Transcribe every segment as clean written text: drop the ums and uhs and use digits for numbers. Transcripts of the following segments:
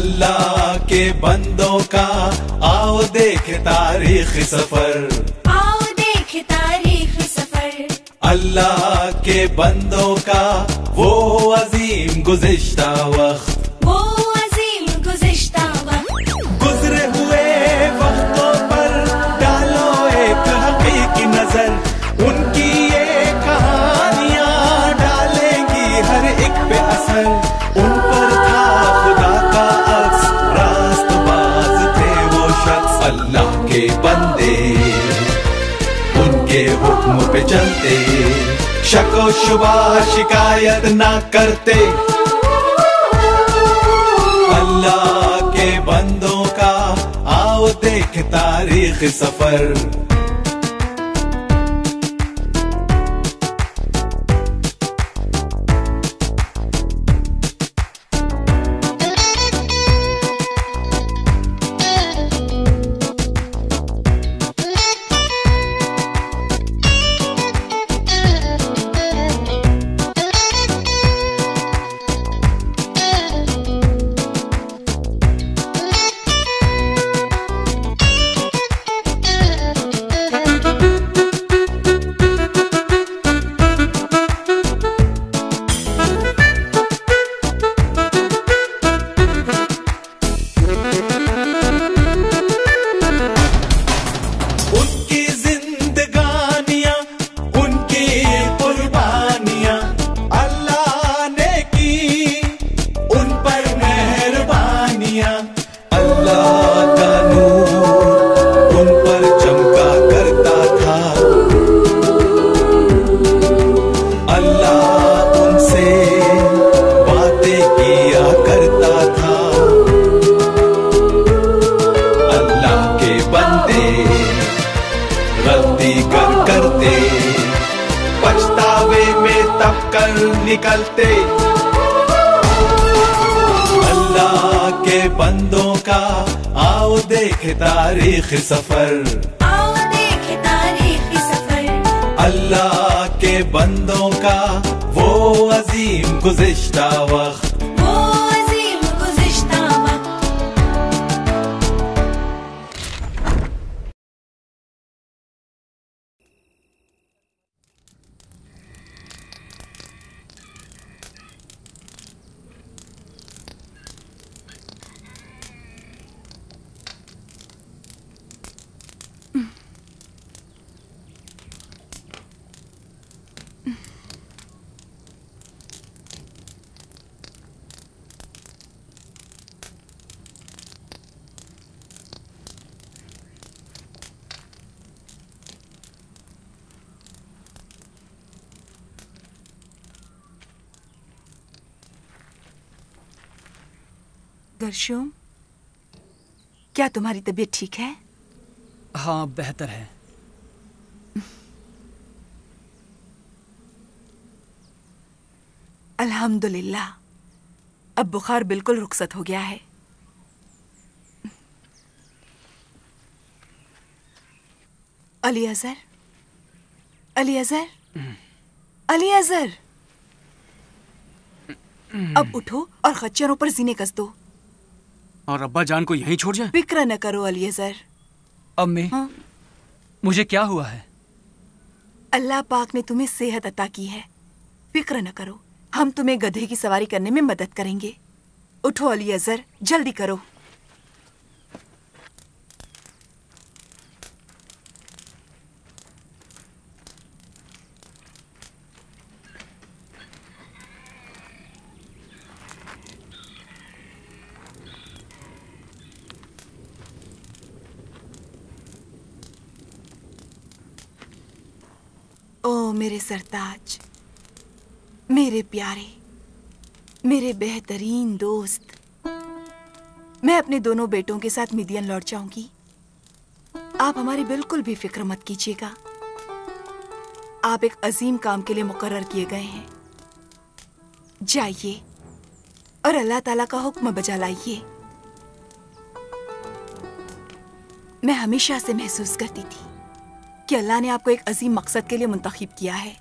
अल्लाह के बंदों का आओ देखे तारीख सफर, आओ देखे तारीख सफर। अल्लाह के बंदों का वो अजीम गुज़िश्ता वक्त, वो अजीम गुज़िश्ता वक्त। गुजरे हुए वक्तों पर डालो एक हकीकी नजर, उनकी ये कहानियां डालेंगी हर एक पे असर। उन पर था खुदा का अक्स, रास्तबाज थे वो शख्स। अल्लाह के बंदे उनके हुक्म पे चलते, शको शुबा शिकायत ना करते। अल्लाह के बंदों का आओ देख तारीख सफर। निकलते अल्लाह के बंदों का आओ देखे तारीख सफर, आओ देखे तारीख सफर। अल्लाह के बंदों का वो अजीम गुज़िश्ता वक्त, वो अजीम गुज़िश्ता वक्त। गर्शुम, क्या तुम्हारी तबीयत ठीक है? हाँ, बेहतर है। अल्हम्दुलिल्लाह, अब बुखार बिल्कुल रुखसत हो गया है। अली अजहर, अली अजहर, अली अजहर, अब उठो और खच्चरों पर सीने कस दो। और अब्बा जान को यहीं छोड़ जाए? फिक्र न करो अली अजहर। अम्मी, हाँ? मुझे क्या हुआ है? अल्लाह पाक ने तुम्हें सेहत अता की है, फिक्र न करो। हम तुम्हें गधे की सवारी करने में मदद करेंगे। उठो अली अजहर, जल्दी करो। ओ मेरे सरताज, मेरे प्यारे, मेरे बेहतरीन दोस्त, मैं अपने दोनों बेटों के साथ मिदियन लौट जाऊंगी। आप हमारी बिल्कुल भी फिक्र मत कीजिएगा। आप एक अजीम काम के लिए मुकर्रर किए गए हैं। जाइए और अल्लाह ताला का हुक्म बजा लाइए। मैं हमेशा से महसूस करती थी कि अल्लाह ने आपको एक अजीम मकसद के लिए मुंतखब किया है।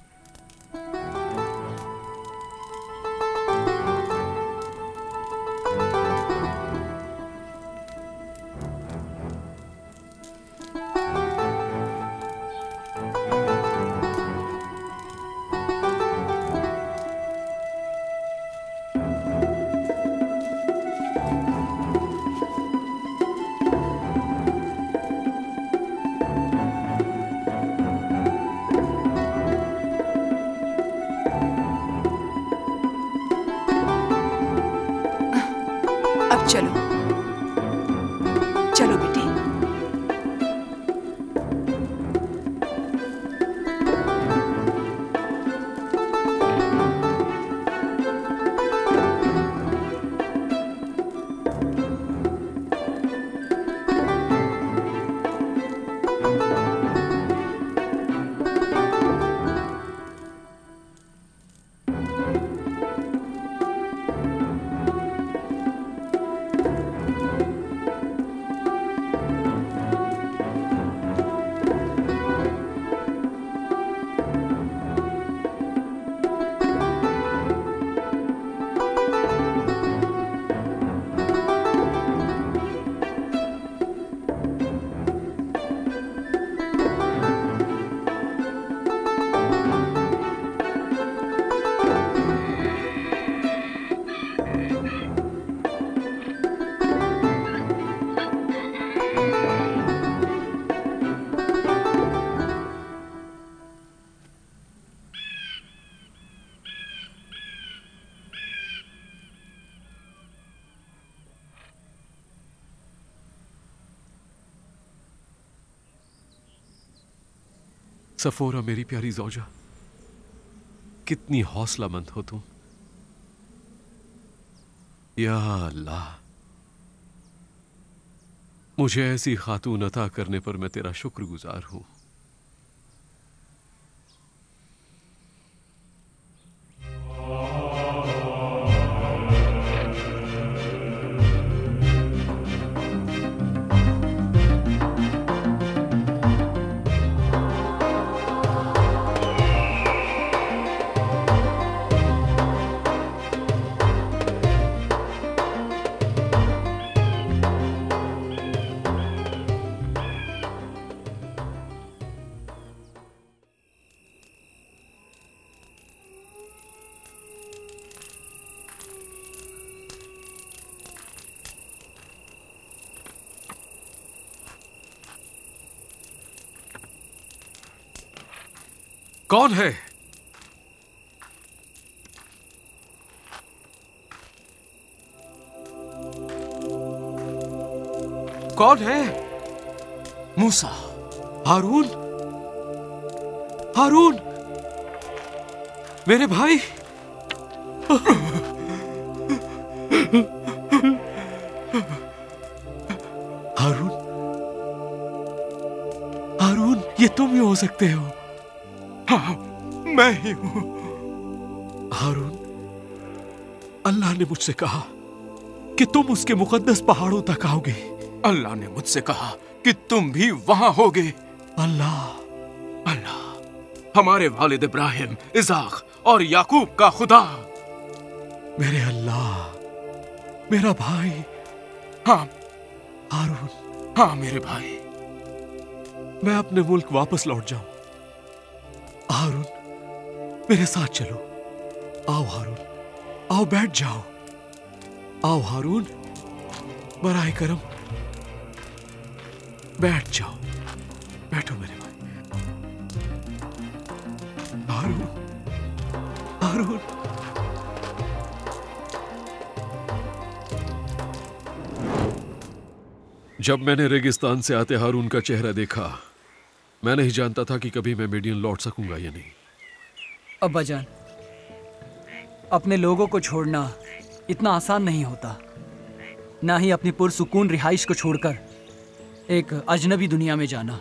सफोरा मेरी प्यारी ज़ौजा, कितनी हौसलामंद हो तुम। या अल्लाह, मुझे ऐसी खातून अता करने पर मैं तेरा शुक्रगुजार हूं। कौन है? कौन है? मूसा। हारून, हारून, मेरे भाई। हारून, हारून, ये तुम ही हो सकते हो। हाँ, मैं ही हूं। हारून, अल्लाह ने मुझसे कहा कि तुम उसके मुकद्दस पहाड़ों तक आओगे। अल्लाह ने मुझसे कहा कि तुम भी वहां होगे। अल्लाह, अल्लाह, हमारे वालिद इब्राहिम, इसाक और याकूब का खुदा। मेरे अल्लाह, मेरा भाई। हाँ हारून, हाँ मेरे भाई। मैं अपने मुल्क वापस लौट जाऊं। हारून, मेरे साथ चलो। आओ हारून, आओ बैठ जाओ। आओ हारून, बराए करम बैठ जाओ। बैठो मेरे भाई। हारून, हारून। जब मैंने रेगिस्तान से आते हारून का चेहरा देखा, मैं नहीं जानता था कि कभी मैं मेडियन लौट सकूंगा या नहीं। अब्बा जान, अपने लोगों को छोड़ना इतना आसान नहीं होता, ना ही अपनी पुरसुकून रिहाइश को छोड़कर एक अजनबी दुनिया में जाना।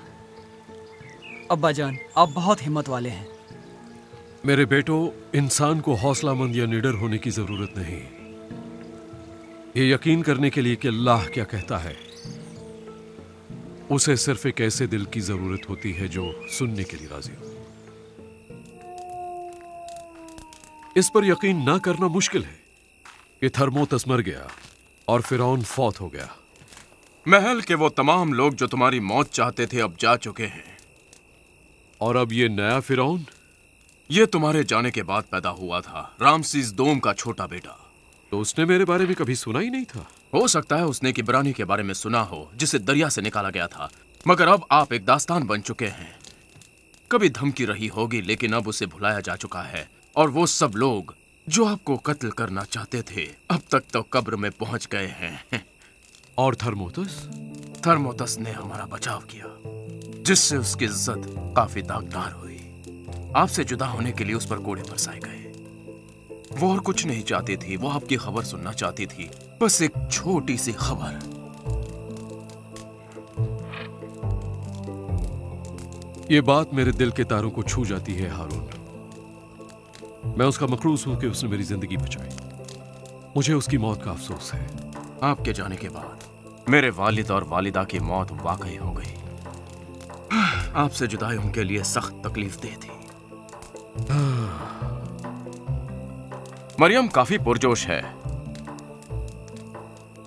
अब्बा जान, आप बहुत हिम्मत वाले हैं। मेरे बेटो, इंसान को हौसलामंद या निडर होने की जरूरत नहीं। ये यकीन करने के लिए कि अल्लाह क्या कहता है, उसे सिर्फ एक ऐसे दिल की जरूरत होती है जो सुनने के लिए राजी हो। इस पर यकीन ना करना मुश्किल है कि थर्मोतस मर गया और फिरौन फौत हो गया। महल के वो तमाम लोग जो तुम्हारी मौत चाहते थे अब जा चुके हैं। और अब ये नया फिरौन, ये तुम्हारे जाने के बाद पैदा हुआ था, रामसीस दोम का छोटा बेटा। तो उसने मेरे बारे में कभी सुना ही नहीं था। हो सकता है उसने किब्रानी के बारे में सुना हो, जिसे दरिया से निकाला गया था, मगर अब आप एक दास्तान बन चुके हैं। कभी धमकी रही होगी, लेकिन अब उसे भुलाया जा चुका है। और वो सब लोग जो आपको कत्ल करना चाहते थे, अब तक तो कब्र में पहुंच गए हैं। और थर्मोतस? थर्मोतस ने हमारा बचाव किया, जिससे उसकी इज्जत काफी दागदार हुई। आपसे जुदा होने के लिए उस पर कोड़े बरसाए गए। वो और कुछ नहीं चाहती थी, वो आपकी खबर सुनना चाहती थी, बस एक छोटी सी खबर। ये बात मेरे दिल के तारों को छू जाती है हारून। मैं उसका मखरूस हूं कि उसने मेरी जिंदगी बचाई। मुझे उसकी मौत का अफसोस है। आपके जाने के बाद मेरे वालिद और वालिदा की मौत वाकई हो गई। आपसे जुदाई उनके लिए सख्त तकलीफ दे थी। मरियम काफी पुरजोश है।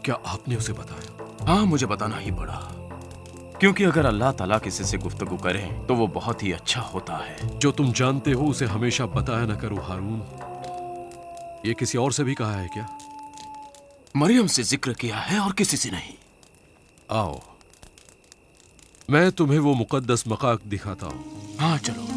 क्या आपने उसे बताया? हाँ, मुझे बताना ही पड़ा, क्योंकि अगर अल्लाह ताला किसी से गुफ्तगू करे तो वो बहुत ही अच्छा होता है। जो तुम जानते हो उसे हमेशा बताया ना करो हारून। ये किसी और से भी कहा है क्या? मरियम से जिक्र किया है और किसी से नहीं। आओ, मैं तुम्हें वो मुकद्दस मकाक दिखाता हूं। हाँ चलो।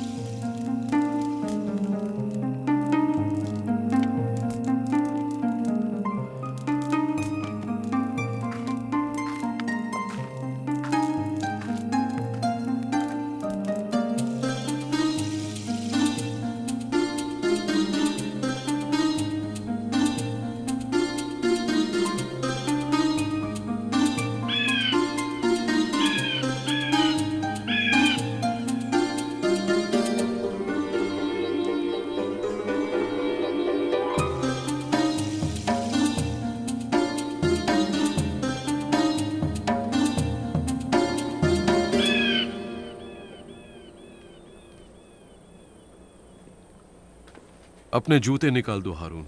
अपने जूते निकाल दो हारून।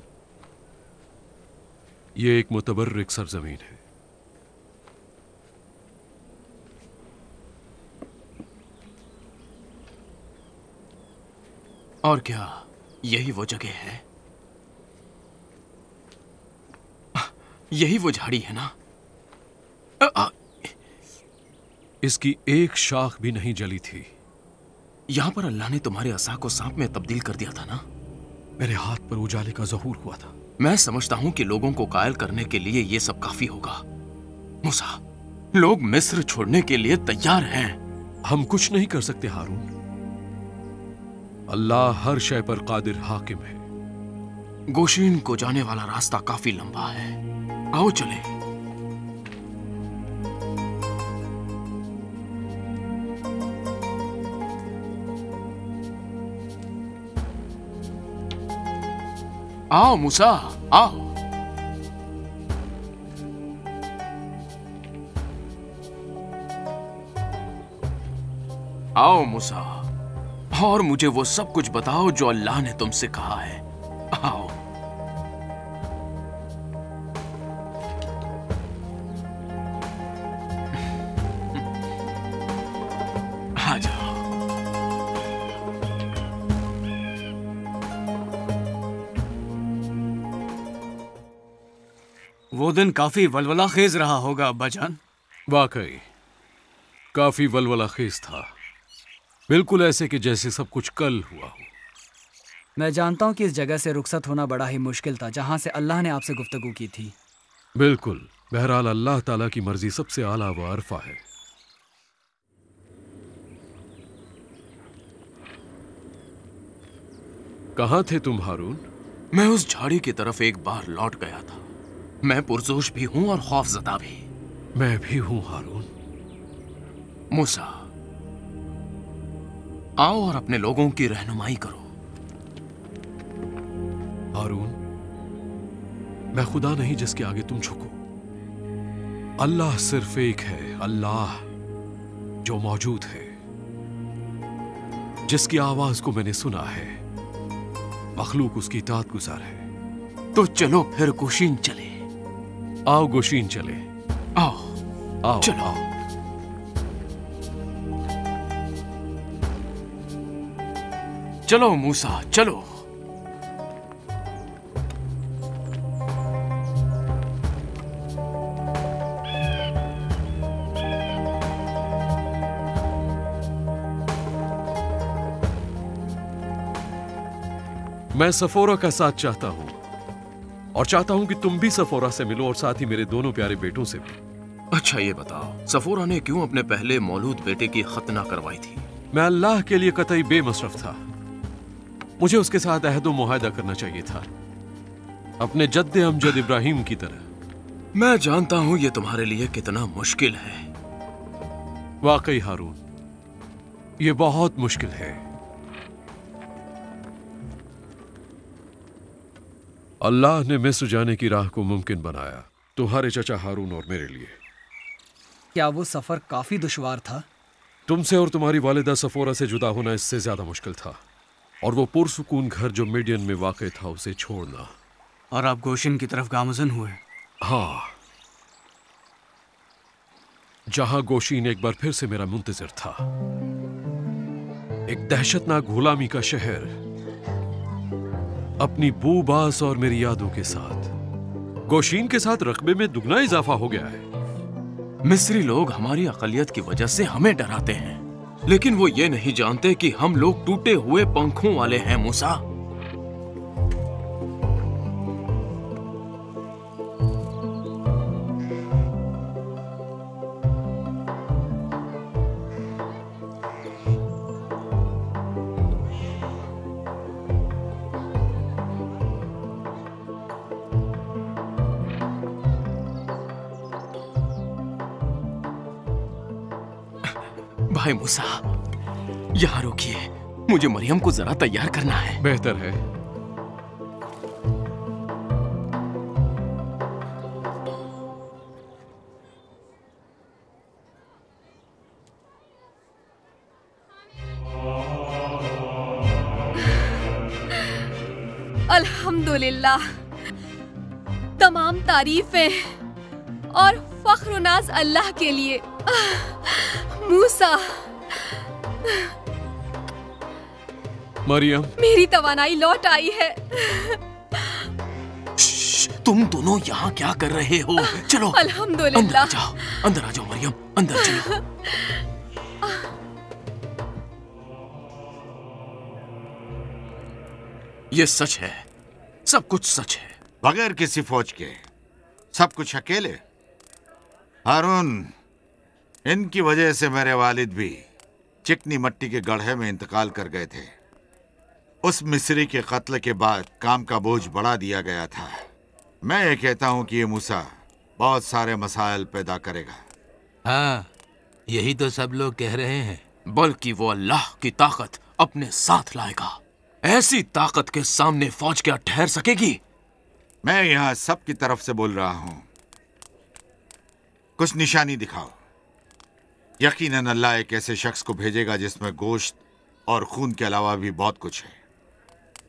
ये एक मुतबर्रिक सरजमीन है। और क्या यही वो जगह है? यही वो झाड़ी है ना? इसकी एक शाख भी नहीं जली थी। यहां पर अल्लाह ने तुम्हारे असा को सांप में तब्दील कर दिया था ना? मेरे हाथ पर उजाले का ज़हूर हुआ था। मैं समझता हूं कि लोगों को कायल करने के लिए यह सब काफी होगा। मूसा, लोग मिस्र छोड़ने के लिए तैयार हैं। हम कुछ नहीं कर सकते हारून। अल्लाह हर शय पर कादिर हाकिम है। गोशीन को जाने वाला रास्ता काफी लंबा है। आओ चले। आओ मूसा, आओ। आओ मूसा, और मुझे वो सब कुछ बताओ जो अल्लाह ने तुमसे कहा है। आओ। आ जाओ। वो दिन काफी वलवला खेज रहा होगा अब्बा जान। वाकई काफी वलवला खेज था। बिल्कुल ऐसे कि जैसे सब कुछ कल हुआ हो। मैं जानता हूँ कि इस जगह से रुखसत होना बड़ा ही मुश्किल था जहाँ से अल्लाह ने आपसे गुफ्तगू की थी। बिल्कुल। बहरहाल अल्लाह ताला की मर्जी सबसे आला व अरफा है। कहाँ थे तुम हारून? मैं उस झाड़ी की तरफ एक बार लौट गया था। मैं पुरजोश भी हूं और खौफजदा भी। मैं भी हूं हारून। मूसा, आओ और अपने लोगों की रहनुमाई करो। हारून, मैं खुदा नहीं जिसके आगे तुम झुको। अल्लाह सिर्फ एक है, अल्लाह जो मौजूद है, जिसकी आवाज को मैंने सुना है। मखलूक उसकी इताअत गुजार है। तो चलो फिर गोशीन चले। आओ गोशीन चले। आओ आओ चलो। आओ। चलो मूसा, चलो। मैं सफोरा का साथ चाहता हूं और चाहता हूं कि तुम भी सफोरा से मिलो और साथ ही मेरे दोनों प्यारे बेटों से भी। अच्छा ये बताओ, सफोरा ने क्यों अपने पहले मौलूद बेटे की खतना करवाई थी? मैं अल्लाह के लिए कतई बेमसरफ था। मुझे उसके साथ अहद मुआहदा करना चाहिए था, अपने जद्दे अमजद इब्राहिम की तरह। मैं जानता हूं ये तुम्हारे लिए कितना मुश्किल है। वाकई हारून, ये बहुत मुश्किल है। अल्लाह ने मिस्र जाने की राह को मुमकिन बनाया, तुम्हारे चचा हारून और मेरे लिए। क्या वो सफर काफी दुश्वार था? तुमसे और तुम्हारी वालिदा सफोरा से जुदा होना इससे ज्यादा मुश्किल था, और वो पुरसुकून घर जो मिडियन में वाक़ था उसे छोड़ना। और आप गोशिन की तरफ गामज़न हुए? हाँ, जहां गोशीन एक बार फिर से मेरा मुंतज़िर था। एक दहशतनाक गुलामी का शहर, अपनी बूबास और मेरी यादों के साथ। गोशीन के साथ रकबे में दुगना इजाफा हो गया है। मिस्री लोग हमारी अक़लियत की वजह से हमें डराते हैं, लेकिन वो ये नहीं जानते कि हम लोग टूटे हुए पंखों वाले हैं मूसा। भाई मूसा, यहां रुकिए, मुझे मरियम को जरा तैयार करना है। बेहतर है। अल्हम्दुलिल्लाह, तमाम तारीफें और फख्र नाज अल्लाह के लिए। मूसा, मरियम, मेरी तवानाई लौट आई है। तुम दोनों यहाँ क्या कर रहे हो? चलो अल्हम्दुलिल्लाह। अंदर आ जाओ मरियम, अंदर चलो। ये सच है, सब कुछ सच है। बगैर किसी फौज के सब कुछ अकेले? हारून, इनकी वजह से मेरे वालिद भी चिकनी मट्टी के गड्ढे में इंतकाल कर गए थे। उस मिस्री के कत्ल के बाद काम का बोझ बढ़ा दिया गया था। मैं ये कहता हूं कि ये मूसा बहुत सारे मसाइल पैदा करेगा। हाँ, यही तो सब लोग कह रहे हैं। बल्कि वो अल्लाह की ताकत अपने साथ लाएगा। ऐसी ताकत के सामने फौज क्या ठहर सकेगी? मैं यहाँ सबकी तरफ से बोल रहा हूं, कुछ निशानी दिखाओ। यकीनन अल्लाह एक ऐसे शख्स को भेजेगा जिसमें गोश्त और खून के अलावा भी बहुत कुछ है।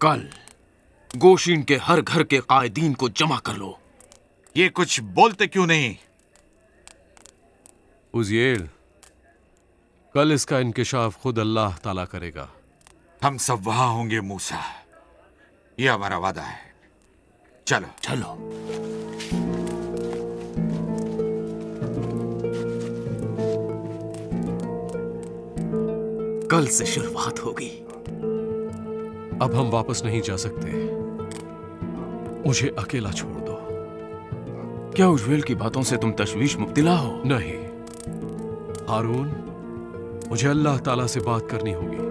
कल गोशीन के हर घर के कायदीन को जमा कर लो। ये कुछ बोलते क्यों नहीं? उज़ैल, कल इसका इंकिशाफ खुद अल्लाह ताला करेगा। हम सब वहां होंगे मूसा, यह हमारा वादा है। चलो चलो। कल से शुरुआत होगी। अब हम वापस नहीं जा सकते। मुझे अकेला छोड़ दो। क्या उज्जवल की बातों से तुम तशवीश मुब्तिला हो? नहीं हारून, मुझे अल्लाह ताला से बात करनी होगी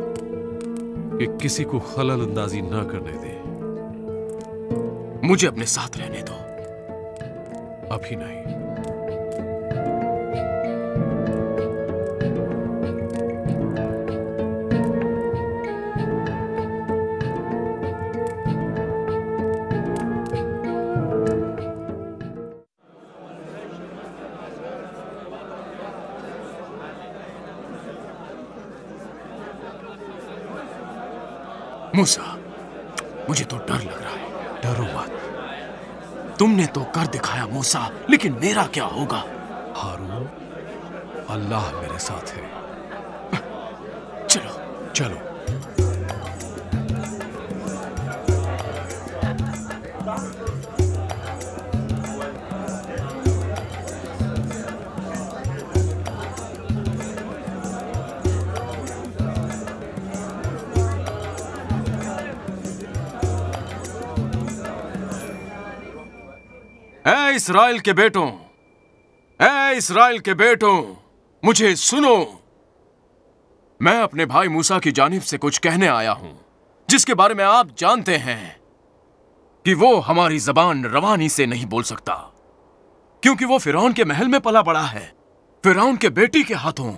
कि किसी को खलल अंदाजी ना करने दे। मुझे अपने साथ रहने दो। अभी नहीं। मूसा, मुझे तो डर लग रहा है। डरो मत। तुमने तो कर दिखाया मूसा, लेकिन मेरा क्या होगा? हारून, अल्लाह मेरे साथ है। चलो चलो। ऐ इस्राएल के बेटों, ऐ इस्राएल के बेटों, मुझे सुनो। मैं अपने भाई मूसा की जानिब से कुछ कहने आया हूं, जिसके बारे में आप जानते हैं कि वो हमारी जबान रवानी से नहीं बोल सकता, क्योंकि वो फिरौन के महल में पला बड़ा है, फिरौन के बेटी के हाथों।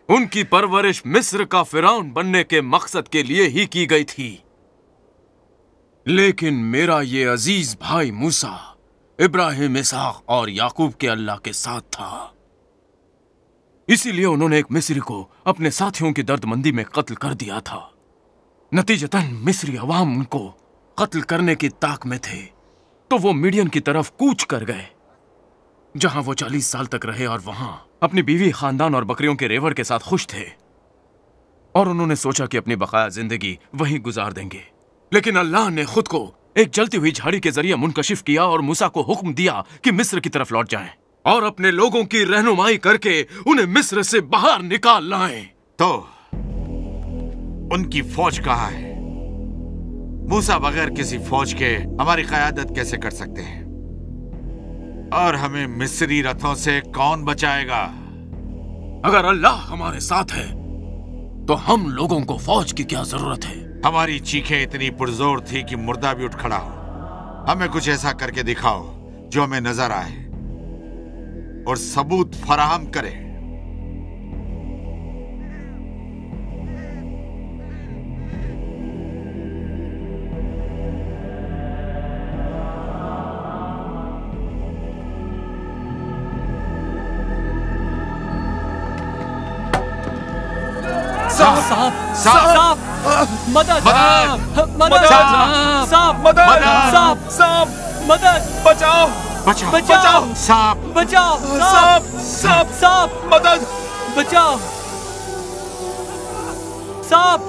उनकी परवरिश मिस्र का फिरौन बनने के मकसद के लिए ही की गई थी। लेकिन मेरा ये अजीज भाई मूसा इब्राहिम, इसहाक और याकूब के अल्लाह के साथ था। इसीलिए उन्होंने एक मिस्री को अपने साथियों की दर्दमंदी में कत्ल कर दिया था। नतीजतन मिस्री अवाम उनको कत्ल करने की ताक में थे, तो वो मिडियन की तरफ कूच कर गए, जहां वो 40 साल तक रहे और वहां अपनी बीवी, खानदान और बकरियों के रेवड़ के साथ खुश थे। और उन्होंने सोचा कि अपनी बकाया जिंदगी वहीं गुजार देंगे। लेकिन अल्लाह ने खुद को एक जलती हुई झाड़ी के जरिए मुनकशिफ किया और मूसा को हुक्म दिया कि मिस्र की तरफ लौट जाएं और अपने लोगों की रहनुमाई करके उन्हें मिस्र से बाहर निकाल लाएं। तो उनकी फौज कहाँ है? मूसा बगैर किसी फौज के हमारी क़यादत कैसे कर सकते हैं? और हमें मिस्री रथों से कौन बचाएगा? अगर अल्लाह हमारे साथ है तो हम लोगों को फौज की क्या जरूरत है? हमारी चीखें इतनी पुरजोर थी कि मुर्दा भी उठ खड़ा हो। हमें कुछ ऐसा करके दिखाओ जो हमें नजर आए और सबूत फराहम करे। साहब, साहब, साहब, मदद मदद! मदद सांप मदद! सांप सांप मदद बचाओ बचाओ बचाओ सांप बचाओ सांप सांप सांप मदद बचाओ सांप।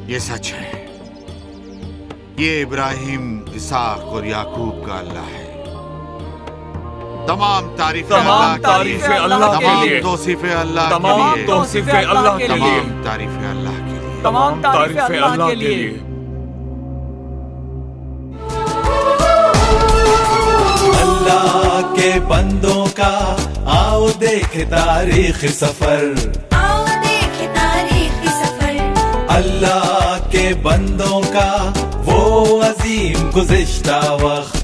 ये सच है, ये इब्राहिम, इसाक और याकूब का अल्लाह है। तमाम तारीफें अल्लाह के लिए, तमाम तौसीफें अल्लाह के लिए, तमाम तारीफें अल्लाह के लिए, तमाम तारीफें अल्लाह के लिए। अल्लाह के बंदों का आओ देखे तारीखी सफर, आओ देखे तारीखी सफर। अल्लाह के बंदों का वो अजीम गुज़िश्ता वक्त,